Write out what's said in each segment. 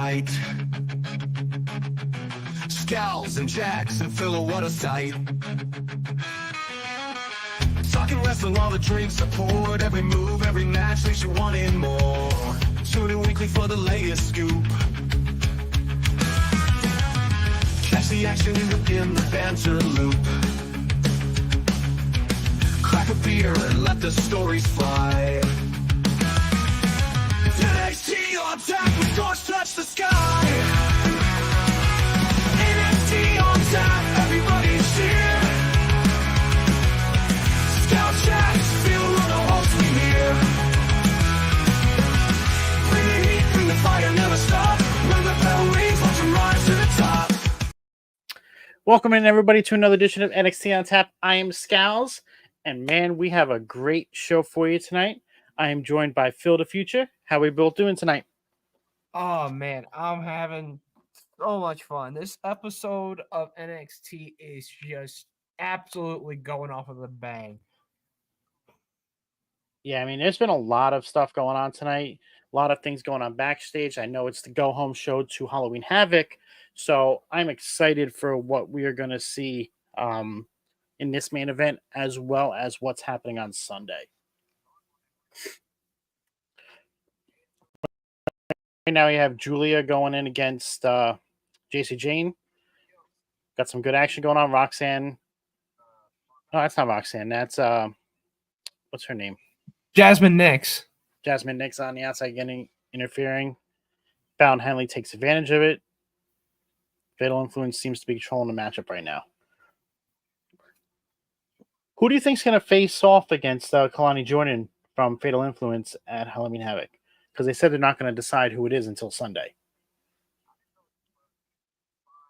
night. Scalz and Phil, what a sight. Talking wrestling while the drinks are poured. Every move, every match leaves you wanting more. Tune in weekly for the latest scoop. Catch the action in the banter loop. Crack a beer and let the stories fly. NXT on tap, with doors touch the sky. NXT on tap, everybody's here. Scalz, Phil, run a whole team here. Bring the heat, bring the fire, never stop. When the bell rings, watch them rise to the top. Welcome in, everybody, to another edition of NXT on Tap. I am Scalz, and man, we have a great show for you tonight. I am joined by Phil the Future. How are we both doing tonight? Oh man, I'm having so much fun. This episode of NXT is just absolutely going off of the bang. Yeah, I mean, there's been a lot of stuff going on tonight. A lot of things going on backstage. I know it's the go-home show to Halloween Havoc, so I'm excited for what we are going to see in this main event, as well as what's happening on Sunday. Right now, you have Giulia going in against JC Jane. Got some good action going on. Roxanne. No, that's not Roxanne. That's what's her name? Jasmine Nix. Jasmine Nix on the outside interfering. Fallon Henley takes advantage of it. Fatal Influence seems to be controlling the matchup right now. Who do you think is going to face off against Kalani Jordan from Fatal Influence at Halloween Havoc? Because they said they're not going to decide who it is until Sunday.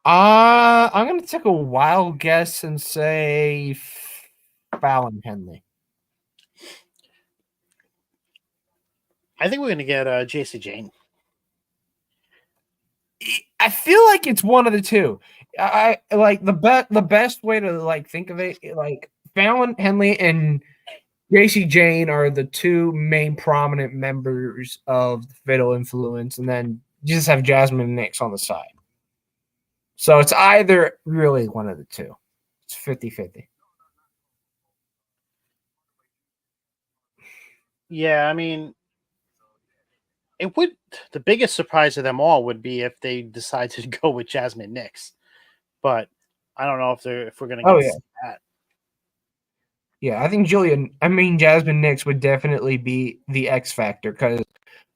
I'm going to take a wild guess and say Fallon Henley. I think we're going to get JC Jane. I feel like it's one of the two. I like the best way to like think of it. Like Fallon Henley and JC Jane are the two main prominent members of the Fatal Influence, and then you just have Jasmine Nix on the side. So it's either really one of the two. It's 50-50. Yeah, I mean, it would. The biggest surprise of them all would be if they decide to go with Jasmine Nix, but I don't know if we're going to get that. Yeah, I think Jasmine Nix would definitely be the X factor because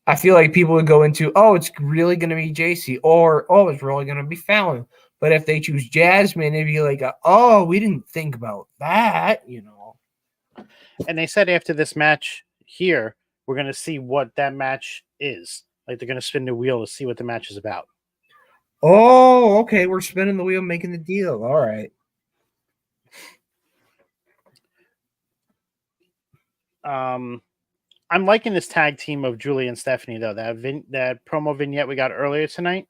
I feel like people would go into, oh, it's really going to be JC, or oh, it's really going to be Fallon. But if they choose Jasmine, it'd be like, oh, we didn't think about that, you know. And they said after this match here, we're going to see what that match is. Like they're going to spin the wheel to see what the match is about. Oh, okay. We're spinning the wheel, making the deal. All right. I'm liking this tag team of Giulia and Stephanie, though. That promo vignette we got earlier tonight.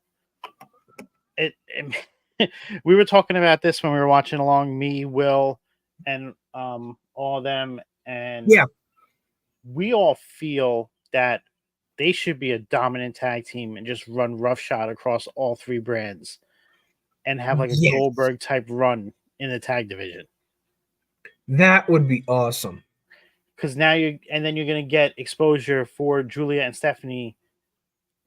We were talking about this when we were watching along, me, Will, and all of them, and yeah, we all feel that they should be a dominant tag team and just run roughshod across all three brands and have like a Goldberg type run in the tag division. That would be awesome. Because now you're going to get exposure for Giulia and Stephanie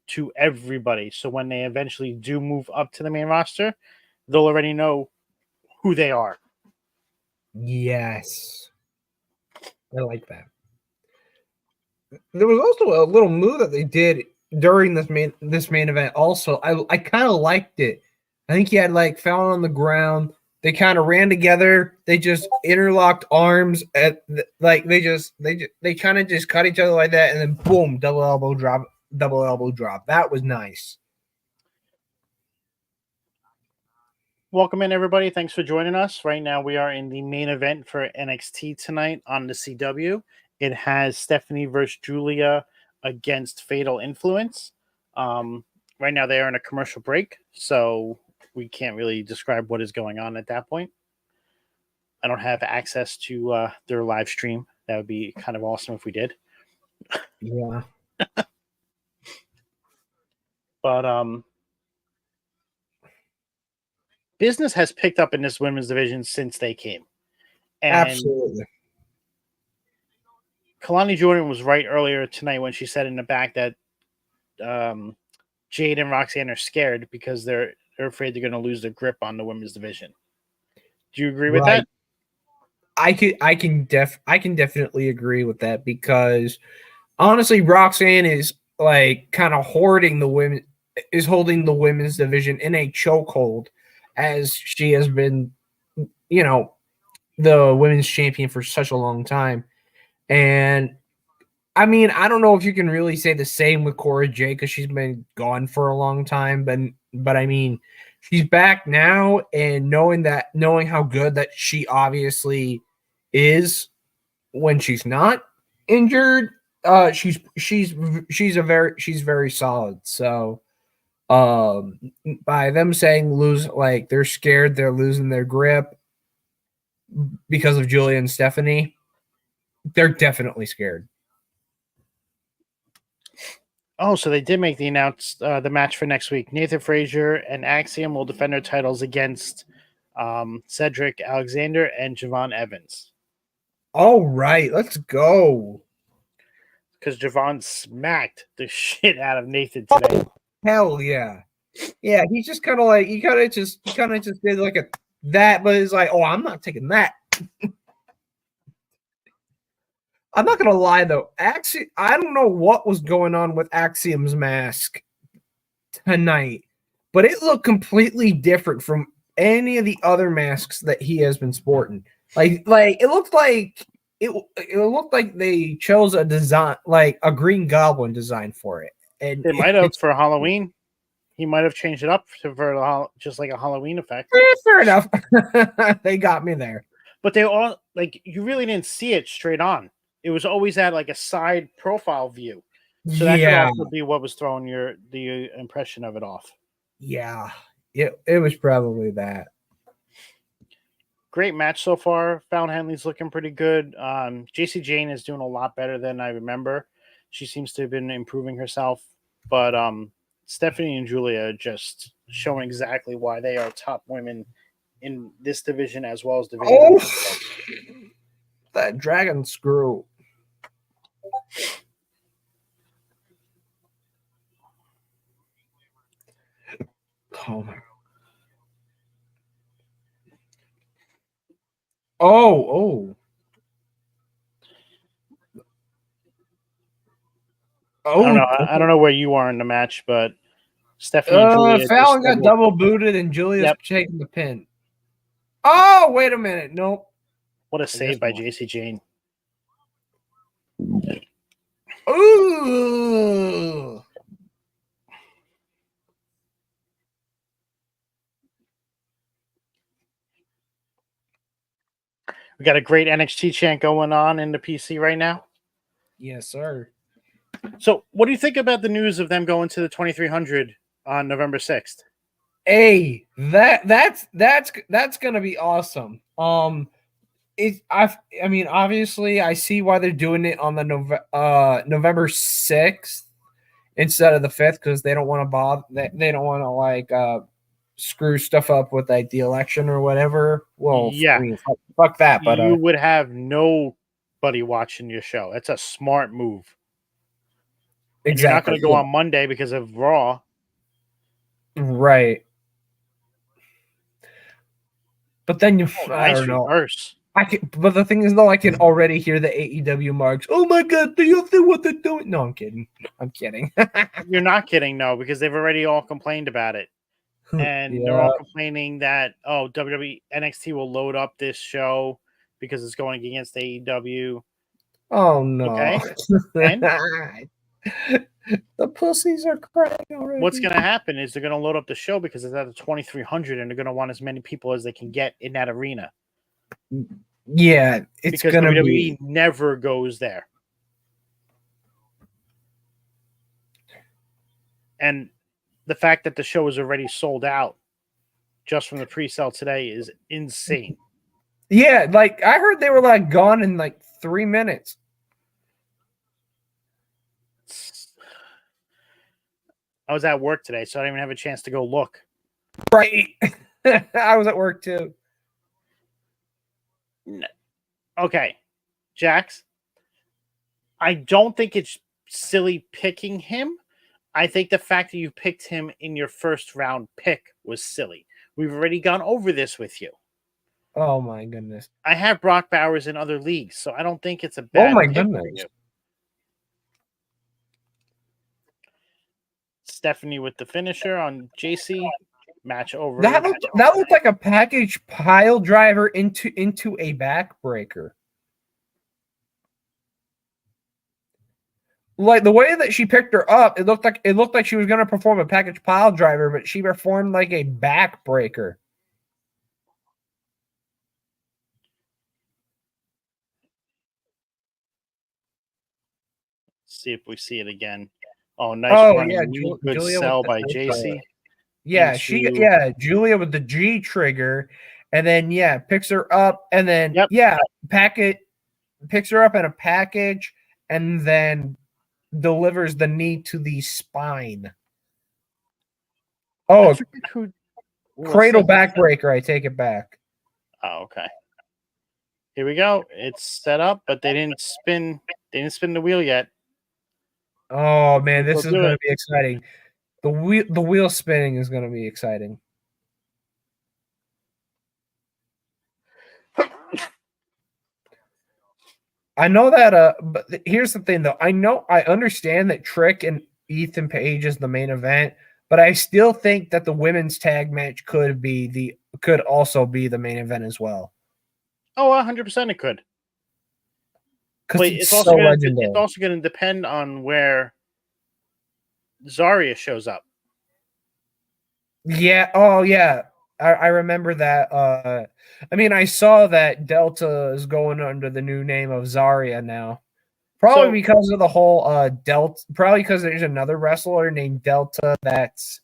to everybody. So when they eventually do move up to the main roster, they'll already know who they are. Yes. I like that. There was also a little move that they did during this main event. Also, I kind of liked it. I think he had like Fallon on the ground. They kind of ran together. They just interlocked arms at like they kind of just cut each other like that, and then boom, double elbow drop. That was nice. Welcome in, everybody. Thanks for joining us. Right now, we are in the main event for NXT tonight on the CW. It has Stephanie versus Giulia against Fatal Influence. Right now, they are in a commercial break, so we can't really describe what is going on at that point. I don't have access to their live stream. That would be kind of awesome if we did. Yeah. But business has picked up in this women's division since they came. And Absolutely. Kalani Jordan was right earlier tonight when she said in the back that Jade and Roxanne are scared because they're afraid they're going to lose their grip on the women's division. Do you agree with that? I can definitely agree with that, because honestly, Roxanne is like kind of holding the women's division in a chokehold, as she has been, the women's champion for such a long time. And I mean, I don't know if you can really say the same with Cora Jade, because she's been gone for a long time, but I mean, she's back now, and knowing how good that she obviously is when she's not injured, she's very solid. So by them saying they're scared, they're losing their grip because of Giulia and Stephanie, they're definitely scared. Oh, so they did make the match for next week. Nathan Frazier and Axiom will defend their titles against Cedric Alexander and Javon Evans. All right, let's go. Because Javon smacked the shit out of Nathan today. Oh, hell yeah. Yeah, he's just kind of like, he kind of just did like that, but it's like, oh, I'm not taking that. I'm not gonna lie though, I don't know what was going on with Axiom's mask tonight, but it looked completely different from any of the other masks that he has been sporting. Like it looked like they chose a design, like a Green Goblin design for it, and They might have for Halloween. He might have changed it up for just like a Halloween effect. Fair enough. They got me there. But they all, like, you really didn't see it straight on. It was always at like a side profile view. So that could also be what was throwing the impression of it off. Yeah. It was probably that. Great match so far. Fallon Henley's looking pretty good. JC Jane is doing a lot better than I remember. She seems to have been improving herself. But Stephanie and Giulia are just showing exactly why they are top women in this division as well as division. Oh, that dragon screw. Oh my. Oh. I don't know where you are in the match, but Stephanie and Giulia Fallon got double booted and Julia's taking the pin. Oh, wait a minute. Nope. What a save by JC Jane. Ooh. We got a great NXT chant going on in the PC right now. Yes, sir. So, what do you think about the news of them going to the 2300 on November 6th? Hey, that's gonna be awesome. I mean, obviously, I see why they're doing it on the November 6th instead of the 5th, because they don't want to bother. They don't want to like screw stuff up with like the election or whatever. Well, yeah, I mean, fuck that. But you would have nobody watching your show. That's a smart move. And you're not going to go on Monday because of Raw. Right. But then I don't know. Reverse. But the thing is, though, I can already hear the AEW marks. Oh my god, do you see what they're doing? No, I'm kidding. You're not kidding, no, because they've already all complained about it. And they're all complaining that, WWE NXT will load up this show because it's going against AEW. Oh no. Okay. And the pussies are crying already. What's going to happen is they're going to load up the show because it's at the 2300 and they're going to want as many people as they can get in that arena. Yeah, it's going to WWE never goes there. And the fact that the show is already sold out just from the pre-sale today is insane. Yeah, like I heard they were like gone in like 3 minutes. I was at work today, so I didn't even have a chance to go look. Right. I was at work too. Okay, Jax. I don't think it's silly picking him. I think the fact that you picked him in your first round pick was silly. We've already gone over this with you. Oh my goodness. I have Brock Bowers in other leagues, so I don't think it's a Oh bad my pick goodness. for you. Stephanie with the finisher on JC. Match over. That looked like a package pile driver into a backbreaker. Like the way that she picked her up, it looked like she was going to perform a package pile driver, but she performed like a backbreaker. See if we see it again. Oh, nice running. Yeah, Good Giulia sell with by the JC. Yeah, Giulia with the G trigger, and then picks her up, and then picks her up in a package, and then delivers the knee to the spine. Oh, cradle backbreaker. I take it back. Oh, okay. Here we go. It's set up, but they didn't spin. They didn't spin the wheel yet. Oh man, this is going to be exciting. The wheel spinning is going to be exciting. I know that but here's the thing though. I understand that Trick and Ethan Page is the main event, but I still think that the women's tag match could also be the main event as well. Oh, 100% it could. Because it's so legendary. It's also going to depend on where Zarya shows up. Yeah. Oh, yeah. I remember that. I mean, I saw that Delta is going under the new name of Zarya now. Probably because of the whole Delta. Probably because there's another wrestler named Delta that's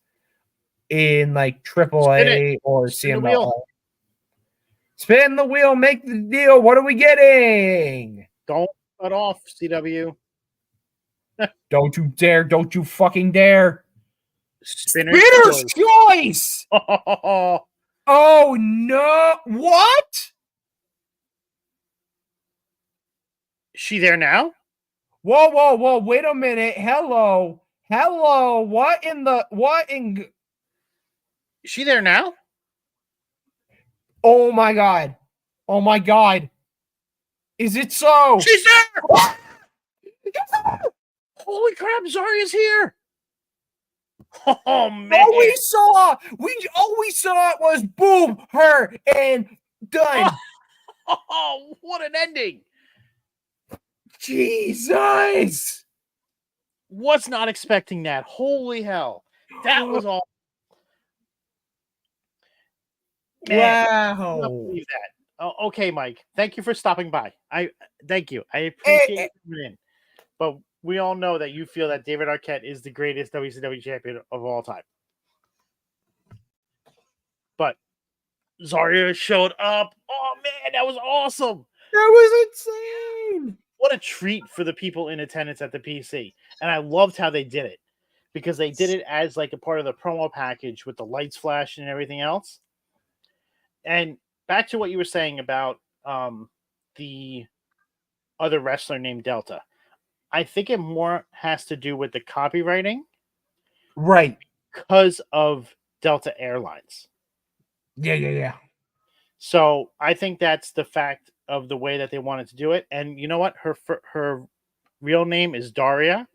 in like AAA or CMLL. Spin the wheel, make the deal. What are we getting? Don't cut off, CW. Don't you dare. Don't you fucking dare. Spinner's choice. Oh, no. What? Is she there now? Whoa. Wait a minute. Hello. What in... Is she there now? Oh my God. Is it so? She's there. Holy crap, Zarya's here. Oh man. All we saw was boom, her, and done. Oh, what an ending. Jesus. Was not expecting that. Holy hell. That was all. Man, wow. I cannot believe that. Oh, okay, Mike. Thank you for stopping by. Thank you. I appreciate you in. But we all know that you feel that David Arquette is the greatest WCW champion of all time. But Zarya showed up. Oh man, that was awesome. That was insane. What a treat for the people in attendance at the PC. And I loved how they did it. Because they did it as like a part of the promo package with the lights flashing and everything else. And back to what you were saying about the other wrestler named Delta. I think it more has to do with the copywriting. Right. Because of Delta Airlines. Yeah. So I think that's the fact of the way that they wanted to do it. And you know what? Her real name is Daria.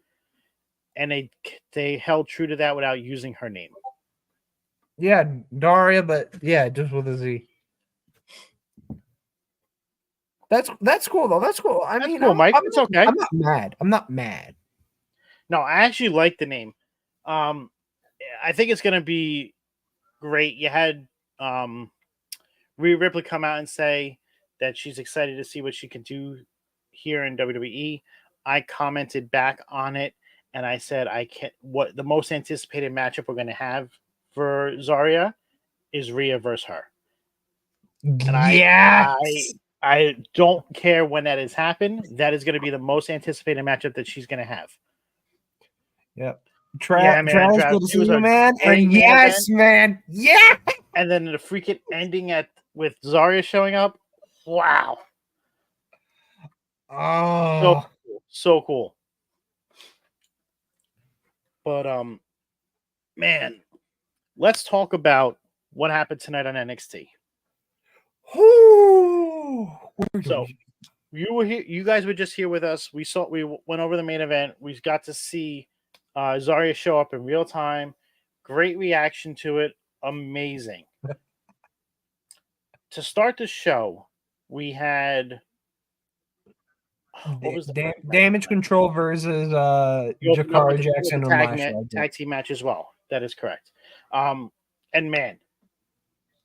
And they held true to that without using her name. Yeah, Daria, but yeah, just with a Z. That's cool though. That's cool. I mean, cool, Mike. It's okay. I'm not mad. No, I actually like the name. I think it's gonna be great. You had Rhea Ripley come out and say that she's excited to see what she can do here in WWE. I commented back on it and I said what the most anticipated matchup we're gonna have for Zarya is Rhea versus her. And I don't care when that has happened. That is going to be the most anticipated matchup that she's going to have. Yep. Travis, good to see you, man. And yes, man. Yeah. and then the freaking ending with Zarya showing up. Wow. Oh, So cool. But man, let's talk about what happened tonight on NXT. So you were here. You guys were just here with us. We went over the main event. We got to see Zarya show up in real time. Great reaction to it. Amazing. To start the show, we had what was the Damage Control versus Jakara Jackson and tag team match as well. That is correct. And man,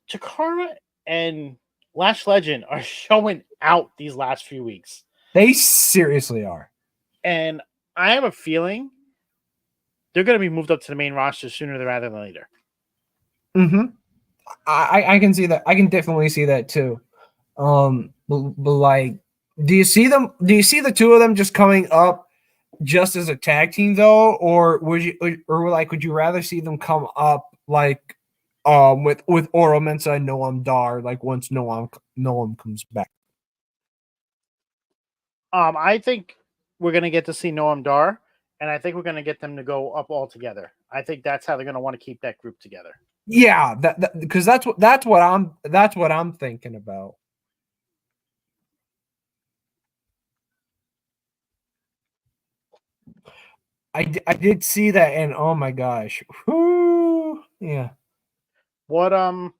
Jakara and Lash Legend are showing out these last few weeks. They seriously are. And I have a feeling they're going to be moved up to the main roster sooner rather than later. Mm-hmm. I can see that. I can definitely see that too. But like, do you see them? Do you see the two of them just coming up just as a tag team though, or would you rather see them come up like with Oro Mensah and Noam Dar like once Noam comes back? I think we're going to get to see Noam Dar, and I think we're going to get them to go up all together. I think that's how they're going to want to keep that group together. Yeah, because that's what I'm thinking about. I did see that, and oh my gosh, whoo, yeah. What do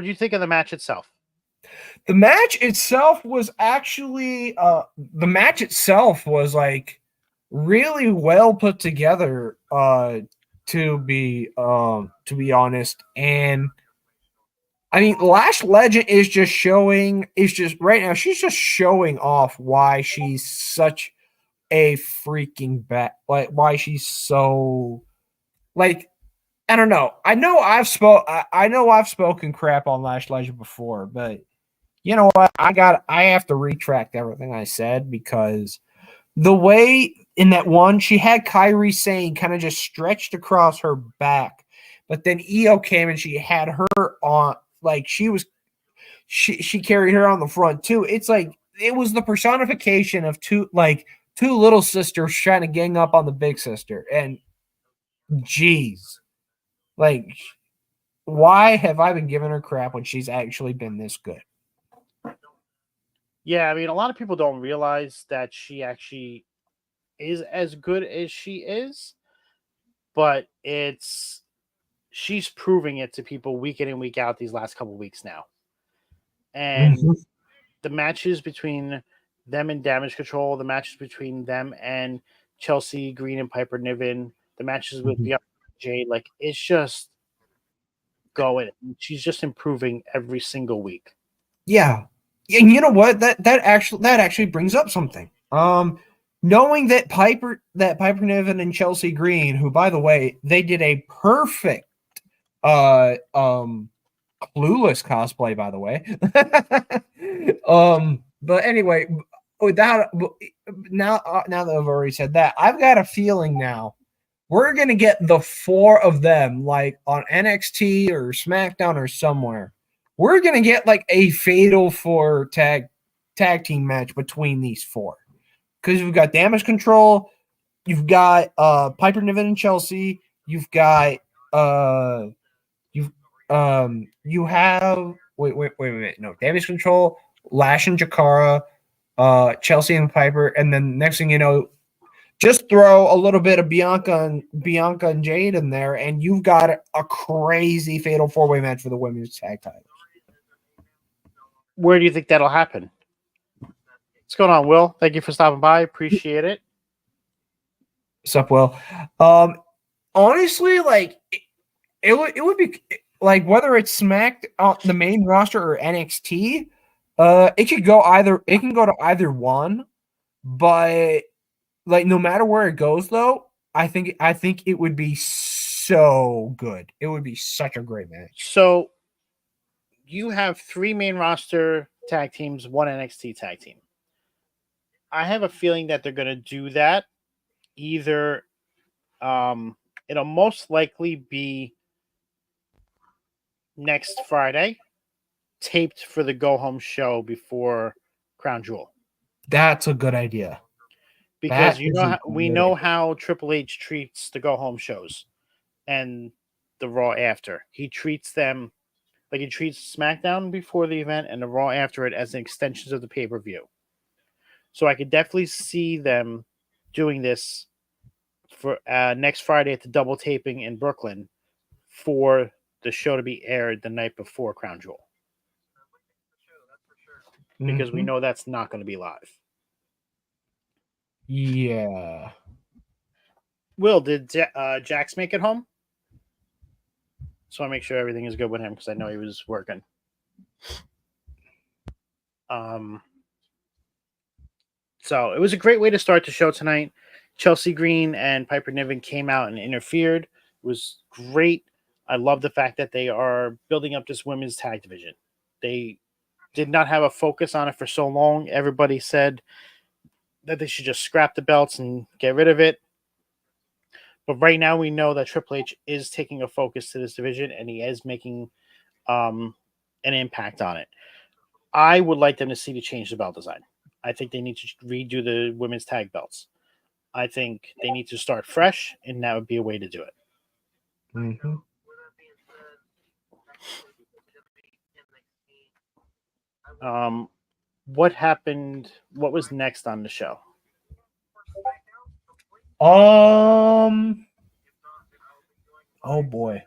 you think of the match itself? The match itself was actually like really well put together. To be honest, and I mean, Lash Legend is just right now. She's just showing off why she's such a freaking like why she's so like I don't know. I know I've spoken crap on Lash Legend before, but you know what? I have to retract everything I said because the way in that one she had Kairi Sane kind of just stretched across her back, but then Io came and she had her on like she carried her on the front too. It's like it was the personification of two little sisters trying to gang up on the big sister. And geez, like, why have I been giving her crap when she's actually been this good? Yeah, I mean, a lot of people don't realize that she actually is as good as she is, but she's proving it to people week in and week out these last couple of weeks now. And the matches between them and Damage Control, the matches between them and Chelsea Green and Piper Niven, the matches with Bianca Jade, like it's just going. She's just improving every single week. Yeah. And you know what? That actually brings up something. Knowing that Piper Niven and Chelsea Green, who by the way, they did a perfect Clueless cosplay, by the way. But anyway, now that I've already said that, I've got a feeling now we're gonna get the four of them like on NXT or SmackDown or somewhere. We're gonna get like a Fatal 4 tag team match between these four because we've got Damage Control, you've got Piper Niven and Chelsea, you've got you have wait, no, Damage Control, Lash and Jakara, Chelsea and Piper, and then next thing you know, just throw a little bit of Bianca and Jade in there, and you've got a crazy Fatal 4-way match for the women's tag titles. Where do you think that'll happen? What's going on, Will? Thank you for stopping by. Appreciate it. What's up, Will? Honestly, like it would be like whether it's smacked on the main roster or NXT, it can go to either one, but like no matter where it goes though, I think it would be so good. It would be such a great match. So you have 3 main roster tag teams, 1 NXT tag team. I have a feeling that they're going to do that. Either it'll most likely be next Friday, taped for the go-home show before Crown Jewel. That's a good idea. Because That we know how Triple H treats the go-home shows and the Raw after. He treats them like he treats SmackDown before the event and the Raw after it as extensions of the pay-per-view. So I could definitely see them doing this for next Friday at the double taping in Brooklyn for the show to be aired the night before Crown Jewel. Because we know that's not going to be live. Yeah. Will, did Jax make it home? So I make sure everything is good with him because I know he was working. So it was a great way to start the show tonight. Chelsea Green and Piper Niven came out and interfered. It was great. I love the fact that they are building up this women's tag division. They did not have a focus on it for so long. Everybody said that they should just scrap the belts and get rid of it. But right now we know that Triple H is taking a focus to this division and he is making an impact on it. I would like them to see to change the belt design. I think they need to redo the women's tag belts. I think they need to start fresh, and that would be a way to do it. Mm-hmm. What happened? What was next on the show? Oh boy.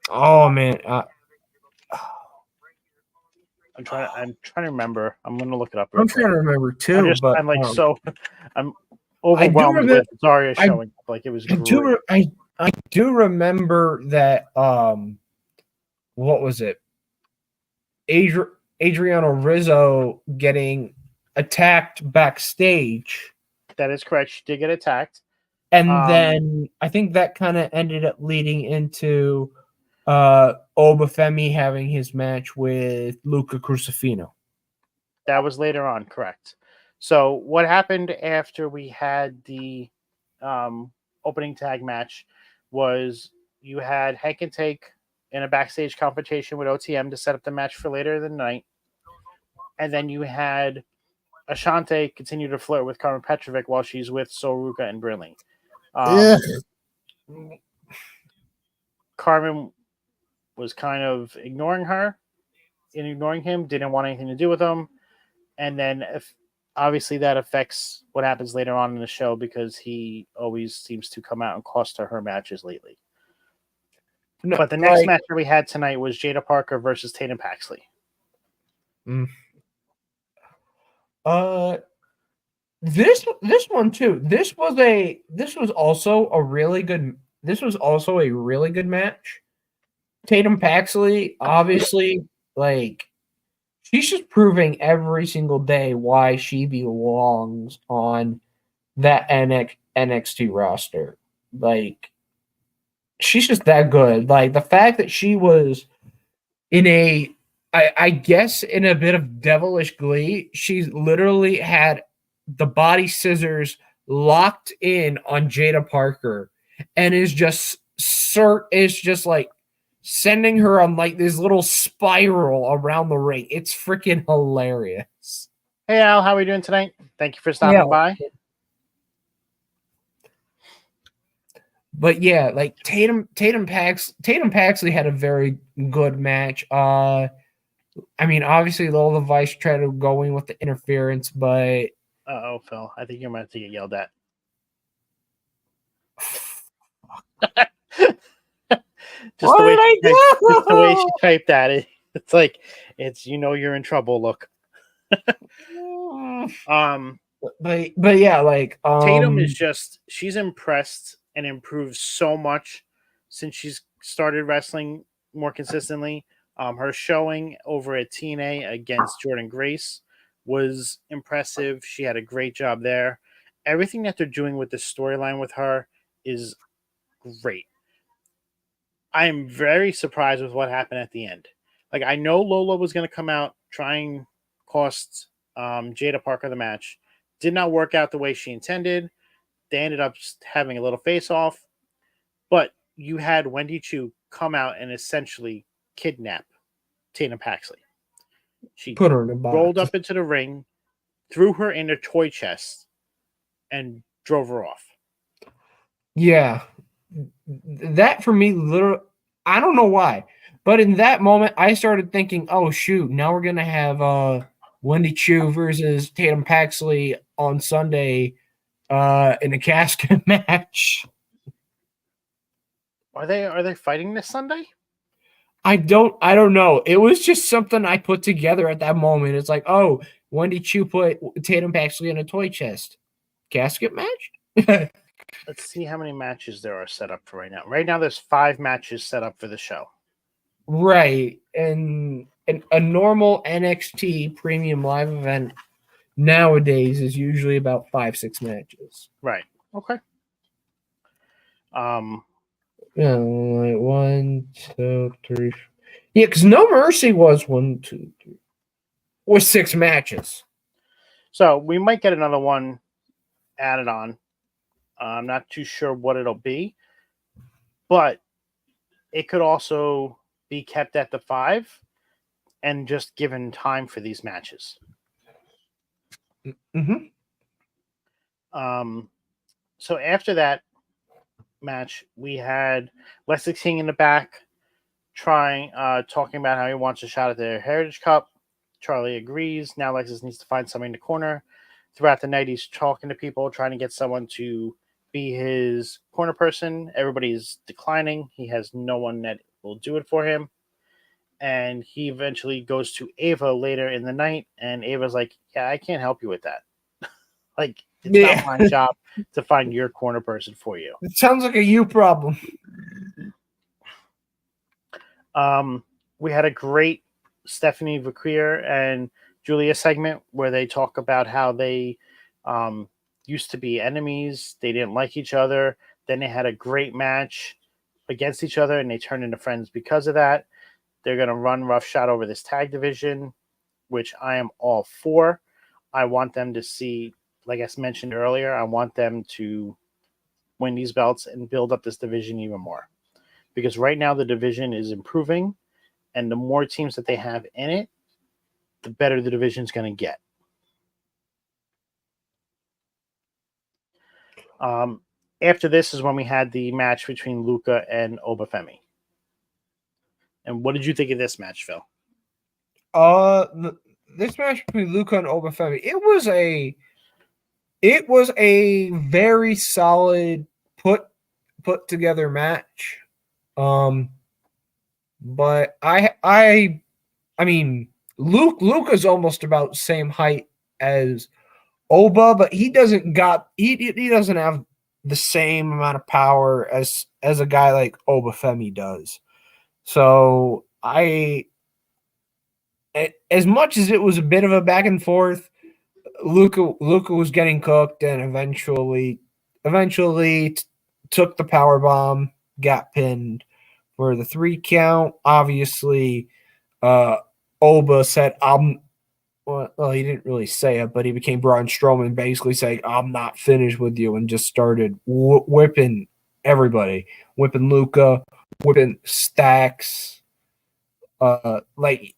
Oh man. I'm trying to remember. I'm going to look it up. I'm trying to remember too, I'm overwhelmed with Zarya showing up. Like it was great. I do remember that. What was it? Adriano Rizzo getting attacked backstage. That is correct. She did get attacked. And then I think that kind of ended up leading into Obafemi having his match with Luca Crucifino. That was later on, correct. So what happened after we had the opening tag match was you had Hank and Take in a backstage confrontation with OTM to set up the match for later in the night. And then you had Ashante continue to flirt with Carmen Petrovic while she's with Soruka and Brinley. Carmen was kind of ignoring her and ignoring him, didn't want anything to do with him. And then obviously that affects what happens later on in the show because he always seems to come out and cost her matches lately. No, but the next match that we had tonight was Jada Parker versus Tatum Paxley. This one too. This was also a really good match. Tatum Paxley, obviously, like she's just proving every single day why she belongs on that NXT roster. Like she's just that good. Like the fact that she was in I guess in a bit of devilish glee, she's literally had the body scissors locked in on Jada Parker and is just like sending her on like this little spiral around the ring. It's freaking hilarious. Hey Al, how are we doing tonight? Thank you for stopping by. But yeah, like Tatum Paxley had a very good match. I mean, obviously Lola Vice tried to go in with the interference, but Phil, I think you might have to get yelled at. Just the way she typed that, it's like you're in trouble. Look, but yeah, like Tatum is she's impressed and improved so much since she's started wrestling more consistently. Her showing over at TNA against Jordan Grace was impressive. She had a great job there. Everything that they're doing with the storyline with her is great. I am very surprised with what happened at the end. Like, I know Lola was going to come out, try and cost Jada Parker the match. Did not work out the way she intended. They ended up having a little face-off. But you had Wendy Chu come out and essentially kidnap Tatum Paxley. She Put her in a box. rolled up into the ring, threw her in a toy chest, and drove her off. Yeah. That for me, literally, I don't know why, but in that moment, I started thinking, oh, shoot, now we're going to have Wendy Chu versus Tatum Paxley on Sunday in a casket match. Are they fighting this Sunday? I don't know. It was just something I put together at that moment. It's like, oh, Wendy Chu put Tatum Paxley in a toy chest. Casket match? Let's see how many matches there are set up for right now. Right now, there's 5 matches set up for the show. Right. And a normal NXT premium live event nowadays is usually about 5-6 matches. Right. Okay. Yeah, like 1, 2, 3. Yeah, because No Mercy was 1, 2, 3. Was 6 matches. So we might get another one added on. I'm not too sure what it'll be, but it could also be kept at the 5 and just given time for these matches. Mm-hmm. So after that match, we had Leslie King in the back talking about how he wants a shot at the Heritage Cup. Charlie agrees. Now Lexus needs to find somebody in the corner. Throughout the night, he's talking to people, trying to get someone to be his corner person. Everybody's declining. He has no one that will do it for him. And he eventually goes to Ava later in the night, and Ava's like, yeah, I can't help you with that. Like, it's not my job to find your corner person for you. It sounds like a you problem. We had a great Stephanie Vaquer and Giulia segment where they talk about how they used to be enemies. They didn't like each other. Then they had a great match against each other, and they turned into friends because of that. They're going to run roughshod over this tag division, which I am all for. I want them to see, like I mentioned earlier, I want them to win these belts and build up this division even more. Because right now the division is improving, and the more teams that they have in it, the better the division is going to get. After this is when we had the match between Luca and Obafemi. And what did you think of this match, Phil? This match between Luca and Obafemi, it was a very solid put together match. But I mean, Luca's almost about the same height as Oba, but he doesn't have the same amount of power as a guy like Obafemi does. So as much as it was a bit of a back and forth, Luca was getting cooked and eventually took the power bomb, got pinned for the 3 count. Obviously, Oba said, well, he didn't really say it, but he became Braun Strowman, basically saying, I'm not finished with you, and just started whipping everybody, whipping Luca, whipping Stacks. Like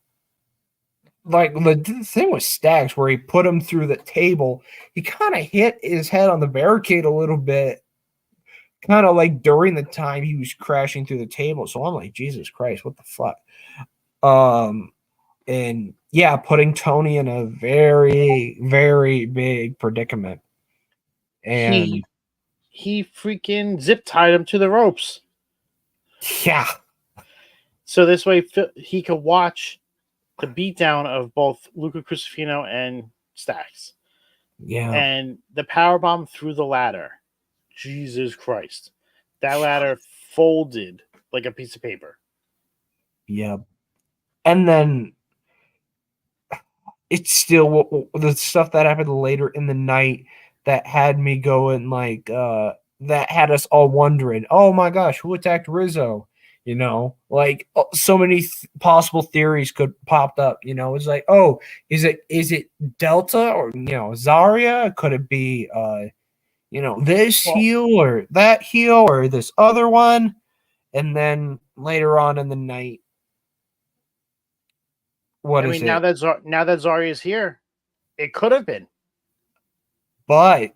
the thing with Stacks, where he put him through the table, he kind of hit his head on the barricade a little bit, kind of like during the time he was crashing through the table. So I'm like, Jesus Christ, what the fuck? And yeah, putting Tony in a very, very big predicament. And he freaking zip tied him to the ropes. Yeah. So this way he could watch the beatdown of both Luca Crucifino and Stacks. Yeah. And the powerbomb through the ladder. Jesus Christ. That ladder folded like a piece of paper. Yeah. And then it's still the stuff that happened later in the night that had me going like, that had us all wondering, oh my gosh, who attacked Rizzo? You know, like so many possible theories could popped up. You know, it's like, oh, is it Delta or, you know, Zarya? Could it be, this heel or that heel or this other one? And then later on in the night, now that Zarya's here, it could have been. But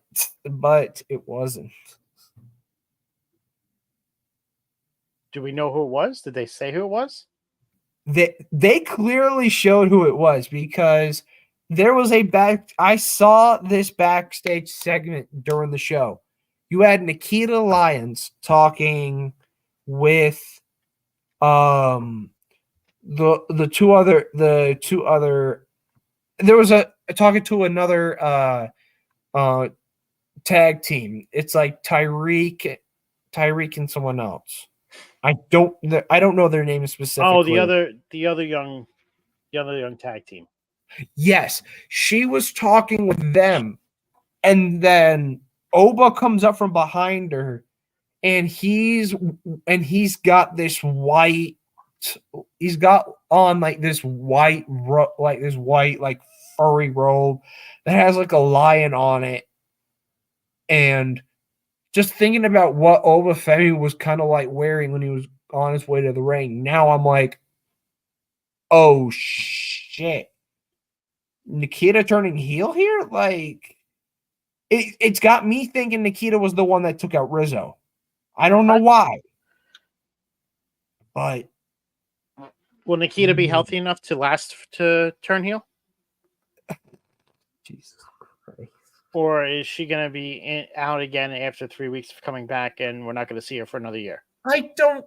it wasn't. Do we know who it was? Did they say who it was? They clearly showed who it was because there was I saw this backstage segment during the show. You had Nikita Lyons talking with the two other there was a talking to another tag team. It's like Tyreek and someone else. I don't know their names specifically. Oh, the other young tag team. Yes, she was talking with them, and then Oba comes up from behind her, and he's got this white. He's got on like this white furry robe that has like a lion on it, and just thinking about what Oba Femi was kind of like wearing when he was on his way to the ring. Now I'm like, oh shit. Nikita turning heel here? Like, it's got me thinking Nikita was the one that took out Rizzo. I don't know why. But will Nikita be healthy enough to turn heel? Jesus Christ. Or is she going to be out again after 3 weeks of coming back, and we're not going to see her for another year? I don't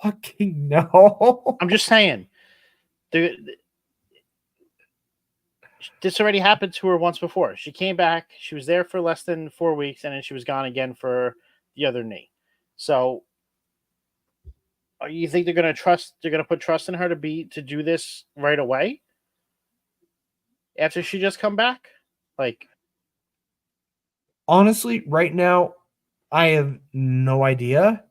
fucking know. I'm just saying. This already happened to her once before. She came back. She was there for less than 4 weeks, and then she was gone again for the other knee. So, you think they're going to put trust in her to do this right away after she just come back? Like, honestly, right now, I have no idea.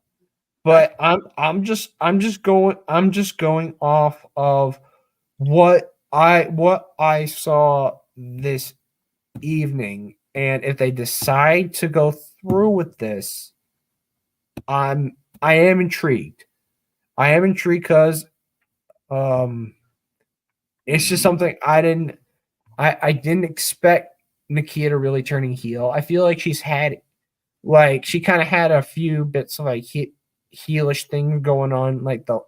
But I'm just going off of what I saw this evening, and if they decide to go through with this, I am intrigued. I am intrigued because it's just something I didn't expect Nikita really turning heel. I feel like she kind of had a few bits of like heelish thing going on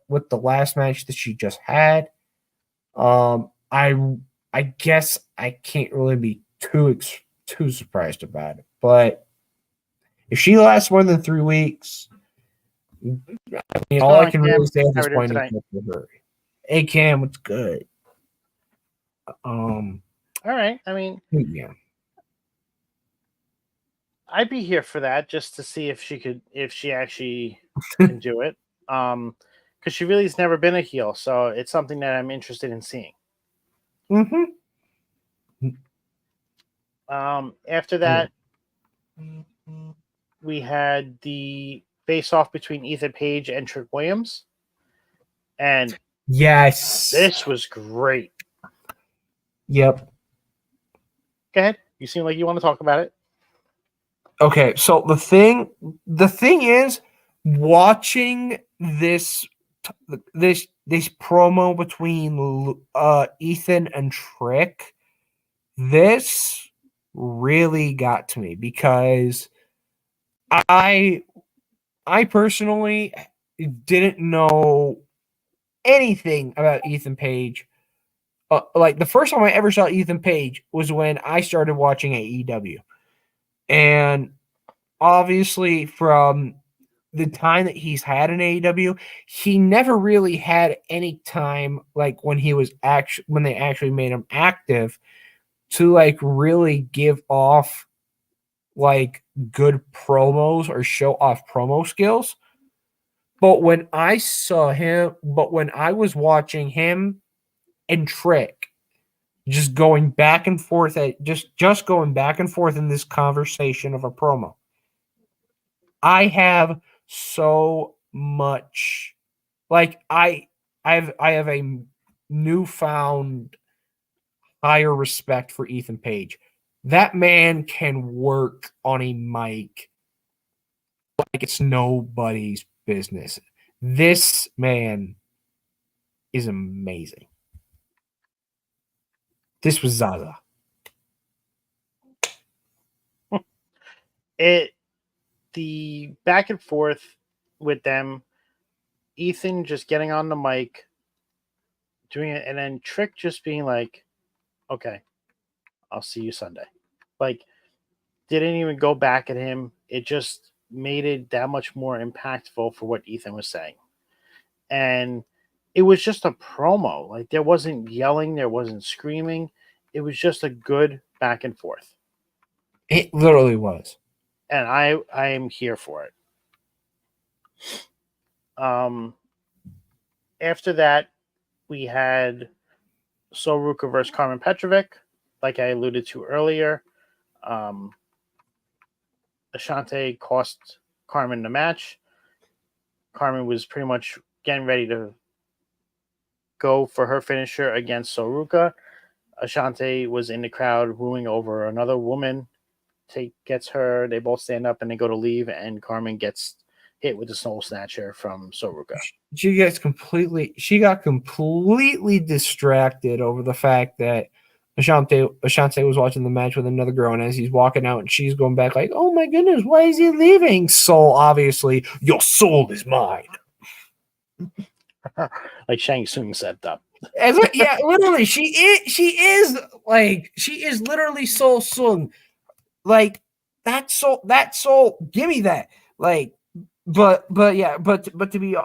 with the last match that she just had. I guess I can't really be too surprised about it, but if she lasts more than 3 weeks, all I can really say at this point is for her. Hey Cam, what's good? All right. I mean, yeah, I'd be here for that just to see if she actually can do it. Because she really has never been a heel, so it's something that I'm interested in seeing. Mm-hmm. After that, we had the face-off between Ethan Page and Trick Williams, and yes, this was great. Yep. Go ahead. You seem like you want to talk about it. Okay, so the thing is, watching this promo between Ethan and Trick, this really got to me because I personally didn't know anything about Ethan Page. Like the first time I ever saw Ethan Page was when I started watching AEW. And obviously from the time that he's had in AEW, he never really had any time like when they actually made him active to like really give off like good promos or show off promo skills. But when I was watching him and Trick just going back and forth just going back and forth in this conversation of a promo, I have so much like I have a newfound higher respect for Ethan Page. That man can work on a mic like it's nobody's business. This man is amazing. This was Zaza. The back and forth with them, Ethan just getting on the mic, doing it, and then Trick just being like, "Okay, I'll see you Sunday." Like, didn't even go back at him. It just made it that much more impactful for what Ethan was saying. And it was just a promo. Like, there wasn't yelling, there wasn't screaming. It was just a good back and forth. It literally was. And I am here for it. After that, we had Soruka versus Carmen Petrovic, like I alluded to earlier. Ashante cost Carmen the match. Carmen was pretty much getting ready to go for her finisher against Soruka. Ashante was in the crowd wooing over another woman. Gets her. They both stand up and they go to leave, and Carmen gets hit with the Soul Snatcher from Soruka. She got completely distracted over the fact that Ashante was watching the match with another girl, and as he's walking out, and she's going back like, "Oh my goodness, why is he leaving?" Soul, obviously, your soul is mine. Like Shang Tsung set up. Yeah, literally, she is literally Soul Sung. Like that soul, give me that. Like, but to be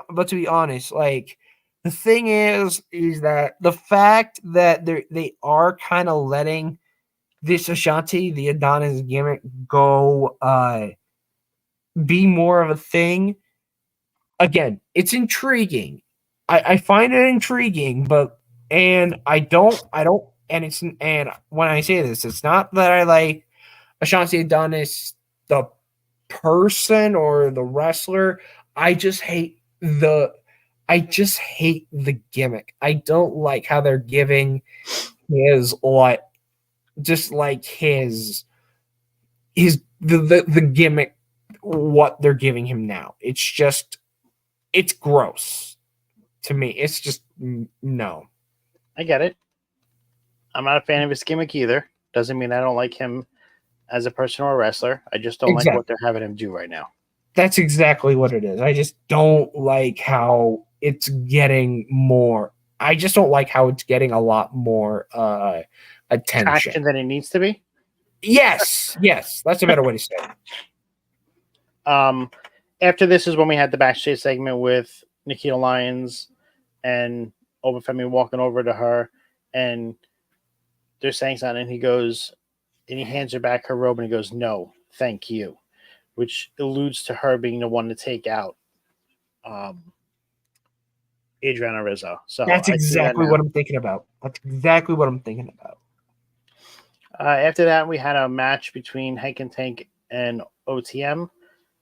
honest, like the thing is that the fact that they are kind of letting this Ashanti, the Adonis gimmick, go be more of a thing. Again, it's intriguing. I find it intriguing, and when I say this, it's not that I like Ashanti Adonis, the person or the wrestler. I just hate the gimmick. I don't like how they're giving his the gimmick what they're giving him now. It's gross to me. It's just no. I get it. I'm not a fan of his gimmick either. Doesn't mean I don't like him as a person or a wrestler. I just don't like what they're having him do right now. That's exactly what it is. I just don't like how it's getting more. I just don't like how it's getting a lot more attention. Action than it needs to be? Yes. That's a better way to say it. After this is when we had the backstage segment with Nikita Lyons and Obafemi walking over to her, and they're saying something, and he goes, and he hands her back her robe, and he goes, "No, thank you," which alludes to her being the one to take out Adriana Rizzo. So that's exactly what I'm thinking about. After that, we had a match between Hank and Tank and OTM.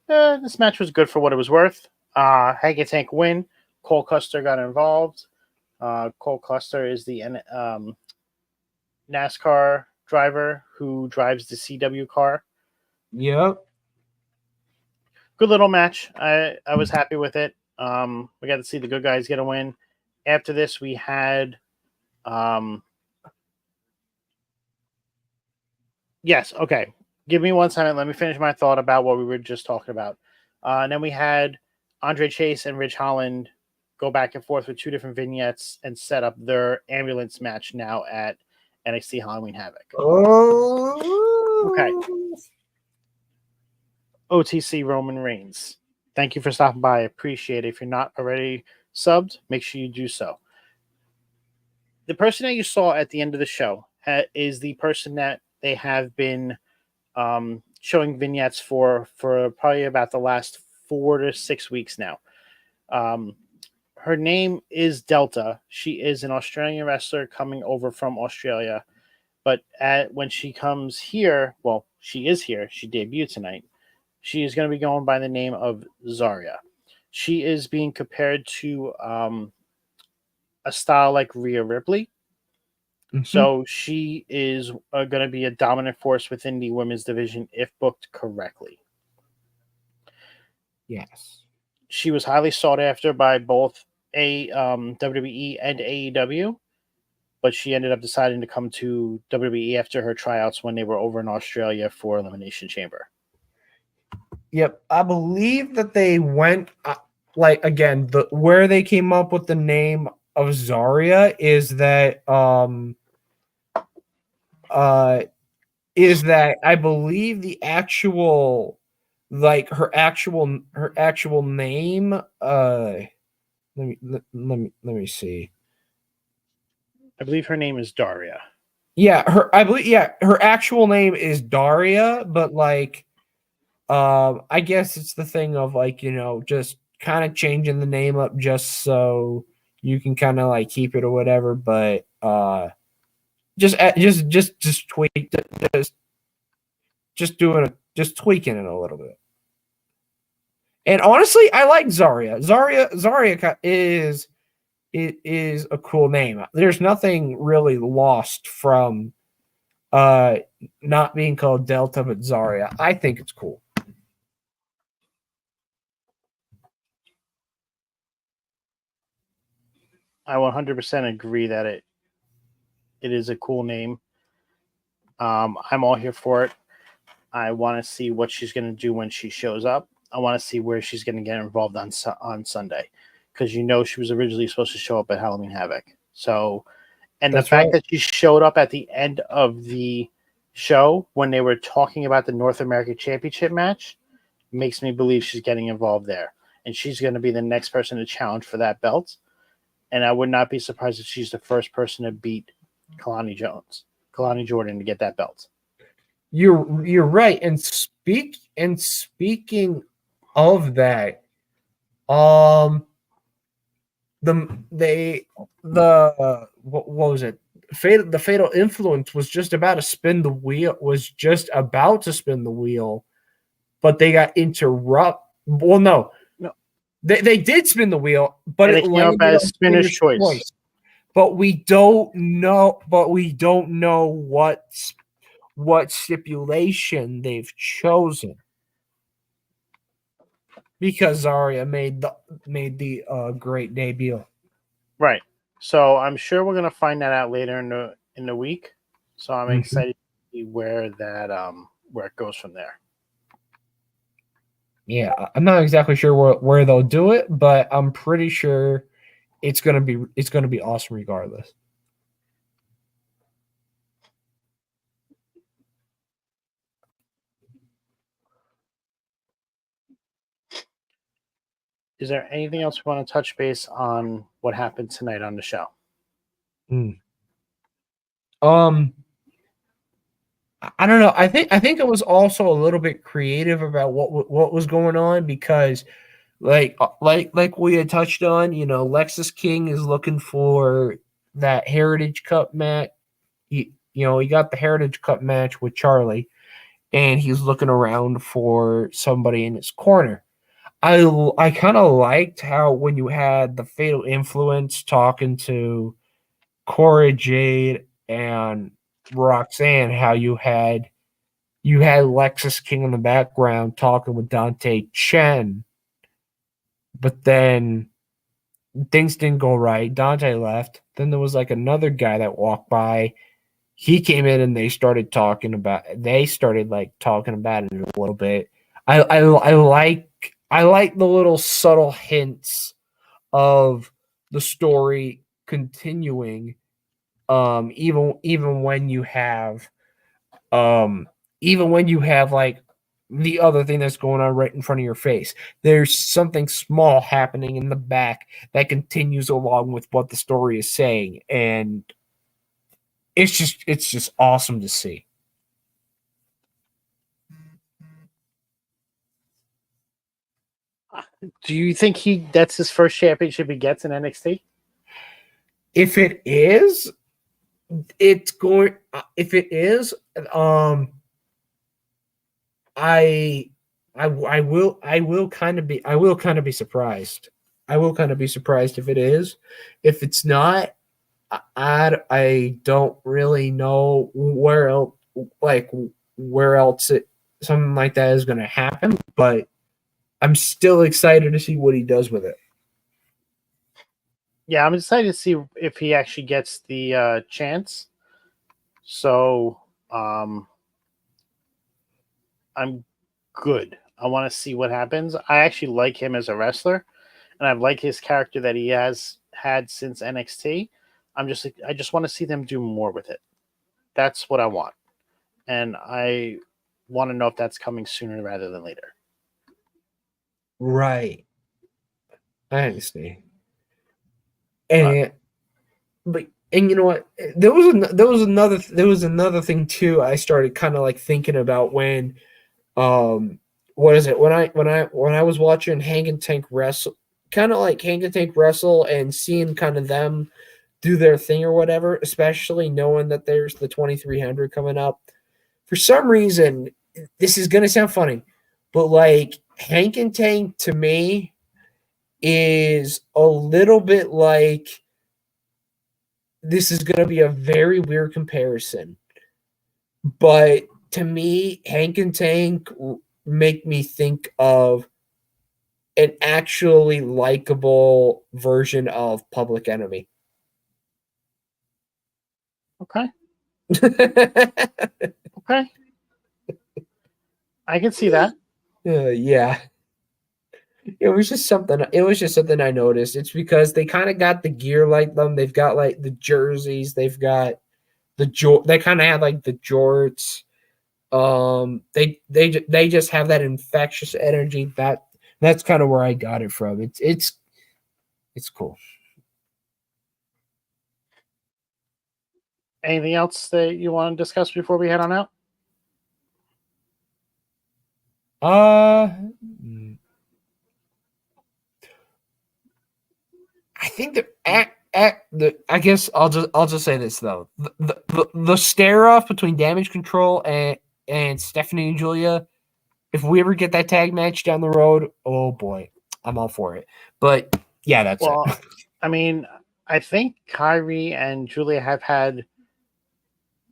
This match was good for what it was worth. Hank and Tank win. Cole Custer got involved. Cole Custer is the NASCAR driver who drives the CW car. Yep. Good little match. I was happy with it. We got to see the good guys get a win. After this, we had yes, okay. Give me 1 second. Let me finish my thought about what we were just talking about. And then we had Andre Chase and Ridge Holland go back and forth with 2 different vignettes and set up their ambulance match now at NXT Halloween Havoc. Oh. Okay. OTC Roman Reigns. Thank you for stopping by. I appreciate it. If you're not already subbed, make sure you do so. The person that you saw at the end of the show is the person that they have been showing vignettes for probably about the last 4 to 6 weeks now. Her name is Delta. She is an Australian wrestler coming over from Australia. But when she comes here, well, she is here. She debuted tonight. She is going to be going by the name of Zarya. She is being compared to a style like Rhea Ripley. Mm-hmm. So she is going to be a dominant force within the women's division if booked correctly. Yes. she was highly sought after by both WWE and AEW, but she ended up deciding to come to WWE after her tryouts when they were over in Australia for Elimination Chamber. Yep, I believe that they went again. Where they came up with the name of Zarya is that I believe the actual her actual name. Let me see. I believe her name is Daria. Yeah, her actual name is Daria, but I guess it's the thing of just kind of changing the name up just so you can kind of keep it or whatever, but just tweak just tweaking it a little bit. And honestly, I like Zarya. Zarya is a cool name. There's nothing really lost from not being called Delta, but Zarya. I think it's cool. I 100% agree that it is a cool name. I'm all here for it. I want to see what she's going to do when she shows up. I want to see where she's going to get involved on Sunday, because she was originally supposed to show up at Halloween Havoc. So, and that's the fact that she showed up at the end of the show when they were talking about the North American Championship match makes me believe she's getting involved there, and she's going to be the next person to challenge for that belt. And I would not be surprised if she's the first person to beat Kalani Jordan to get that belt. You're right. And speaking of that, what was it? The Fatal Influence was just about to spin the wheel, but they got interrupted. Well, no. They did spin the wheel, but it landed as spinner's choice. But we don't know. What stipulation they've chosen, because Zarya made the great debut. Right. So I'm sure we're gonna find that out later in the week. So I'm excited to see where it goes from there. Yeah, I'm not exactly sure where they'll do it, but I'm pretty sure it's gonna be awesome regardless. Is there anything else you want to touch base on what happened tonight on the show? I don't know. I think it was also a little bit creative about what was going on, because like we had touched on, Lexus King is looking for that Heritage Cup match. He got the Heritage Cup match with Charlie, and he's looking around for somebody in his corner. I kind of liked how when you had the Fatal Influence talking to Cora Jade and Roxanne, how you had Lexus King in the background talking with Dante Chen, but then things didn't go right. Dante left. Then there was another guy that walked by. He came in and they started talking about it a little bit. I like the little subtle hints of the story continuing, even when you have the other thing that's going on right in front of your face. There's something small happening in the back that continues along with what the story is saying, and it's just awesome to see. Do you think that's his first championship he gets in NXT? If it is, I will kind of be surprised. I will kind of be surprised if it is. If it's not, I don't really know where else something like that is going to happen. But I'm still excited to see what he does with it. Yeah, I'm excited to see if he actually gets the chance. So I'm good. I want to see what happens. I actually like him as a wrestler, and I like his character that he has had since NXT. I just want to see them do more with it. That's what I want, and I want to know if that's coming sooner rather than later. Right. I understand. And and you know what? There was another thing too. I started kind of like thinking about when, what is it? When I was watching Hank and Tank wrestle, kind of like Hank and Tank wrestle, and seeing kind of them do their thing or whatever. Especially knowing that there's the 2300 coming up. For some reason, this is gonna sound funny, but like Hank and Tank to me is a little bit like, this is going to be a very weird comparison, but to me, Hank and Tank make me think of an actually likable version of Public Enemy. Okay. Okay. I can see that. Yeah. It was just something I noticed. It's because they kind of got the gear like them. They've got like the jerseys. They've got they kind of have like the jorts. They just have that infectious energy. That's kind of where I got it from. It's cool. Anything else that you want to discuss before we head on out? I think I guess I'll just say this though. The stare off between Damage Control and Stephanie and Giulia, if we ever get that tag match down the road, oh boy, I'm all for it. But yeah, that's it. I mean, I think Kyrie and Giulia have had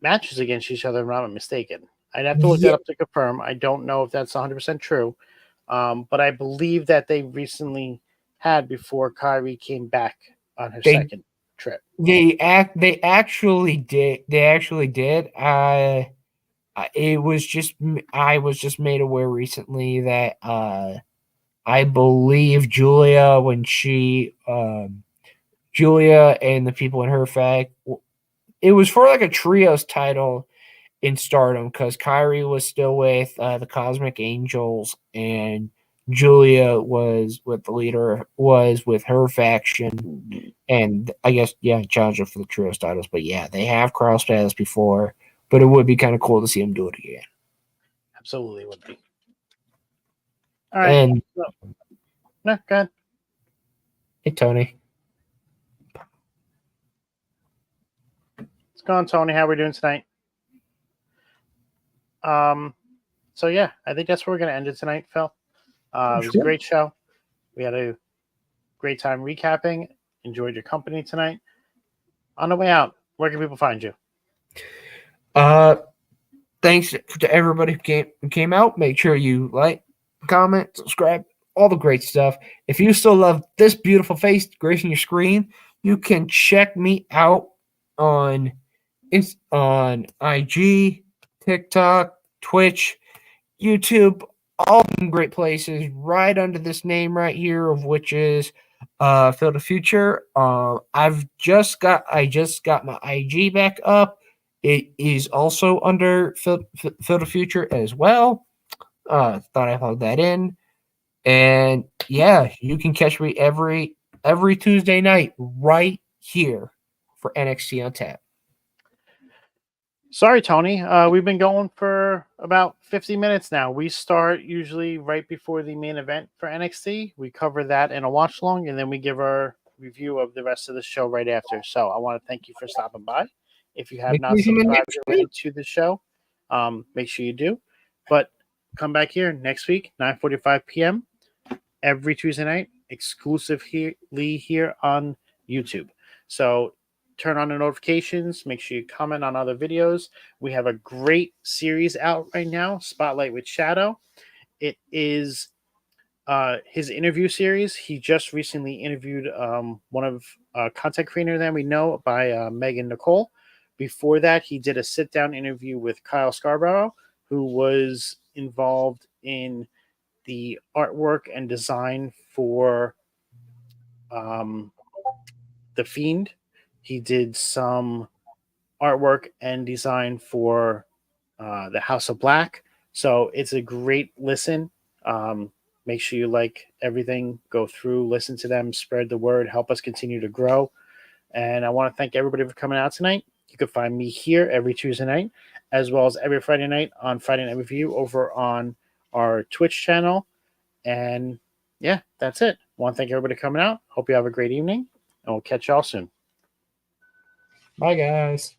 matches against each other, if I'm not mistaken. I'd have to look that up to confirm. I don't know if that's 100% true, but I believe that they recently had before Kyrie came back on her second trip. They actually did. They actually did. I was just made aware recently that I believe Giulia, when Giulia and the people in her fact, it was for like a trios title in Stardom, because Kyrie was still with the Cosmic Angels and Giulia was with with her faction, and I guess challenger for the trios titles. But yeah, they have crossed paths before, but it would be kind of cool to see them do it again. Absolutely would be. All right. And no, go ahead. Hey, Tony. What's going on, Tony? How are we doing tonight? So yeah, I think that's where we're gonna end it tonight, Phil. It was a great show. We had a great time recapping. Enjoyed your company tonight. On the way out, where can people find you? Thanks to everybody who came out. Make sure you like, comment, subscribe, all the great stuff. If you still love this beautiful face gracing your screen, you can check me out on IG, TikTok, Twitch, YouTube, all great places right under this name right here, of which is Phil the Future. I just got my IG back up. It is also under Phil the Future as well. Thought I plugged that in. And yeah, you can catch me every Tuesday night right here for NXT on Tap. Sorry, Tony. We've been going for about 50 minutes now. We start usually right before the main event for NXT. We cover that in a watch long, and then we give our review of the rest of the show right after. So I want to thank you for stopping by. If you have not subscribed already to the show, make sure you do. But come back here next week, 9:45 p.m. every Tuesday night, exclusively here on YouTube. So turn on the notifications. Make sure you comment on other videos. We have a great series out right now, Spotlight with Shadow. It is his interview series. He just recently interviewed one of content creator that we know by Megan Nicole. Before that, he did a sit-down interview with Kyle Scarborough, who was involved in the artwork and design for The Fiend. He did some artwork and design for the House of Black. So it's a great listen. Make sure you like everything, go through, listen to them, spread the word, help us continue to grow. And I want to thank everybody for coming out tonight. You can find me here every Tuesday night, as well as every Friday night on Friday Night Review over on our Twitch channel. And yeah, that's it. I want to thank everybody for coming out. Hope you have a great evening, and we'll catch y'all soon. Bye, guys.